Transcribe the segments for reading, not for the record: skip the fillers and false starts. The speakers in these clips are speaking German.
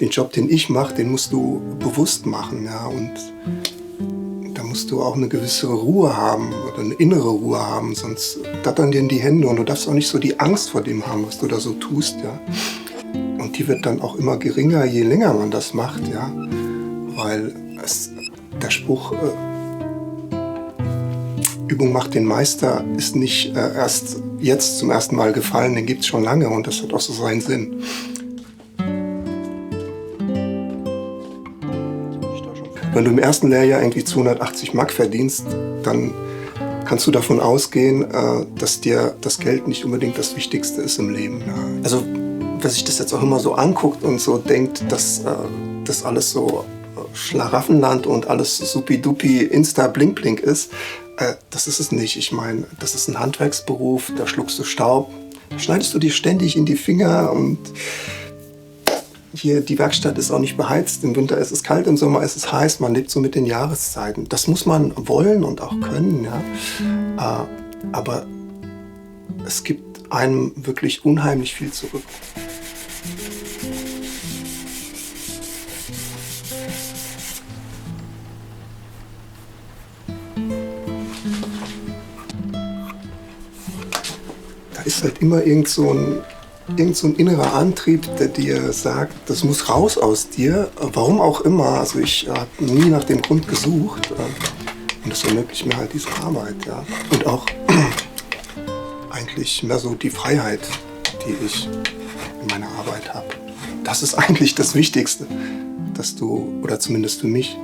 den Job, den ich mache, den musst du bewusst machen, ja, und da musst du auch eine gewisse Ruhe haben oder eine innere Ruhe haben, sonst dattern dir in die Hände und du darfst auch nicht so die Angst vor dem haben, was du da so tust, ja. Und die wird dann auch immer geringer, je länger man das macht, ja, weil der Spruch Übung macht den Meister ist nicht erst jetzt zum ersten Mal gefallen, den gibt es schon lange und das hat auch so seinen Sinn. Wenn du im ersten Lehrjahr irgendwie 280 Mark verdienst, dann kannst du davon ausgehen, dass dir das Geld nicht unbedingt das Wichtigste ist im Leben. Ja. Also wer sich das jetzt auch immer so anguckt und so denkt, dass das alles so Schlaraffenland und alles supi-dupi Insta-Blink-Blink ist, das ist es nicht. Ich meine, das ist ein Handwerksberuf, da schluckst du Staub, da schneidest du dir ständig in die Finger und hier, die Werkstatt ist auch nicht beheizt. Im Winter ist es kalt, im Sommer ist es heiß. Man lebt so mit den Jahreszeiten. Das muss man wollen und auch können, ja. Aber es gibt einem wirklich unheimlich viel zurück. Da ist halt immer irgend so ein innerer Antrieb, der dir sagt, das muss raus aus dir, warum auch immer. Also ich habe nie nach dem Grund gesucht und das ermöglicht mir halt diese Arbeit, ja. Und auch eigentlich mehr so die Freiheit, die ich in meiner Arbeit habe. Das ist eigentlich das Wichtigste, dass du, oder zumindest für mich,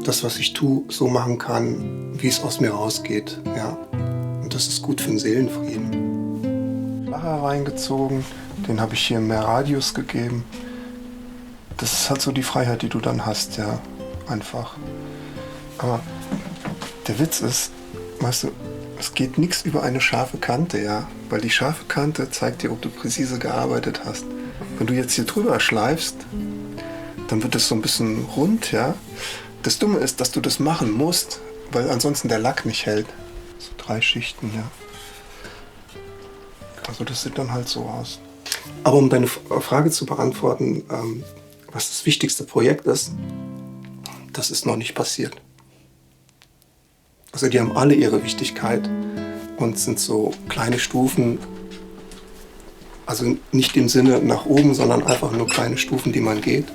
das, was ich tue, so machen kann, wie es aus mir rausgeht, ja. Und das ist gut für den Seelenfrieden. Reingezogen, den habe ich hier mehr Radius gegeben. Das ist halt so die Freiheit, die du dann hast, ja, einfach. Aber der Witz ist, weißt du, es geht nichts über eine scharfe Kante, ja, weil die scharfe Kante zeigt dir, ob du präzise gearbeitet hast. Wenn du jetzt hier drüber schleifst, dann wird es so ein bisschen rund, ja. Das Dumme ist, dass du das machen musst, weil ansonsten der Lack nicht hält. So 3 Schichten, ja. Also das sieht dann halt so aus. Aber um deine Frage zu beantworten, was das wichtigste Projekt ist, das ist noch nicht passiert. Also die haben alle ihre Wichtigkeit und sind so kleine Stufen, also nicht im Sinne nach oben, sondern einfach nur kleine Stufen, die man geht.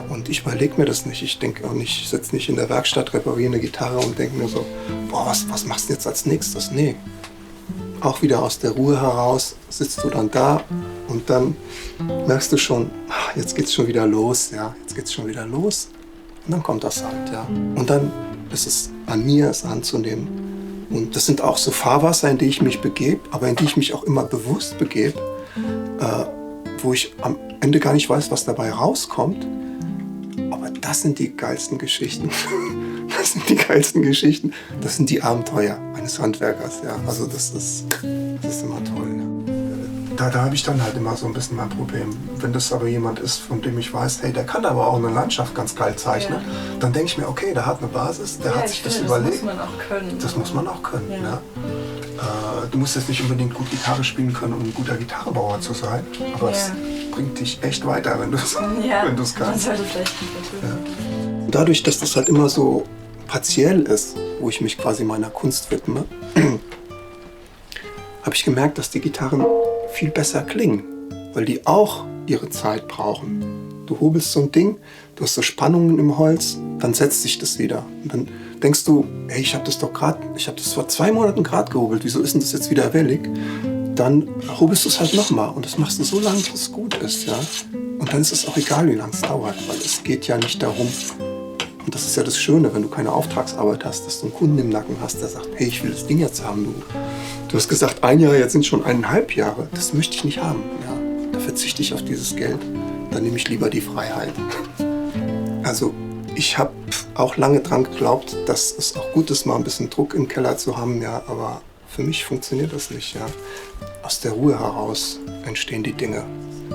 Und ich überlege mir das nicht. Ich denke auch nicht, ich sitze nicht in der Werkstatt, repariere eine Gitarre und denke mir so, boah, was machst du jetzt als nächstes? Nee. Auch wieder aus der Ruhe heraus sitzt du dann da und dann merkst du schon, jetzt geht's schon wieder los, ja, jetzt geht's schon wieder los und dann kommt das halt, ja. Und dann ist es an mir, es anzunehmen. Und das sind auch so Fahrwasser, in die ich mich begebe, aber in die ich mich auch immer bewusst begebe, wo ich am Ende gar nicht weiß, was dabei rauskommt. Aber das sind die geilsten Geschichten. Das sind die geilsten Geschichten. Das sind die Abenteuer eines Handwerkers. Ja. Also das ist immer toll. Ja. Da habe ich dann halt immer so ein bisschen mein Problem. Wenn das aber jemand ist, von dem ich weiß, hey, der kann aber auch eine Landschaft ganz geil zeichnen, ja, dann denke ich mir, okay, der hat eine Basis, der hat sich das überlegt. Das muss man auch können. Das muss man auch können. Ja. Ja. Du musst jetzt nicht unbedingt gut Gitarre spielen können, um ein guter Gitarrenbauer zu sein, aber es bringt dich echt weiter, wenn du es kannst. Ja. Dadurch, dass das halt immer so partiell ist, wo ich mich quasi meiner Kunst widme, habe ich gemerkt, dass die Gitarren viel besser klingen, weil die auch ihre Zeit brauchen. Du hobelst so ein Ding, du hast so Spannungen im Holz, dann setzt sich das wieder. Und dann denkst du, hey, ich habe das vor 2 Monaten gerade gehobelt, wieso ist denn das jetzt wieder wellig? Dann hobelst du es halt nochmal und das machst du so lange, bis es gut ist, ja. Und dann ist es auch egal, wie lange es dauert, weil es geht ja nicht darum. Und das ist ja das Schöne, wenn du keine Auftragsarbeit hast, dass du einen Kunden im Nacken hast, der sagt, hey, ich will das Ding jetzt haben. Du hast gesagt, 1 Jahr, jetzt sind schon 1,5 Jahre. Das möchte ich nicht haben. Ja. Da verzichte ich auf dieses Geld. Dann nehme ich lieber die Freiheit. Also ich habe auch lange dran geglaubt, dass es auch gut ist, mal ein bisschen Druck im Keller zu haben. Ja, aber für mich funktioniert das nicht. Ja. Aus der Ruhe heraus entstehen die Dinge,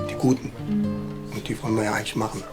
die guten. Und die wollen wir ja eigentlich machen.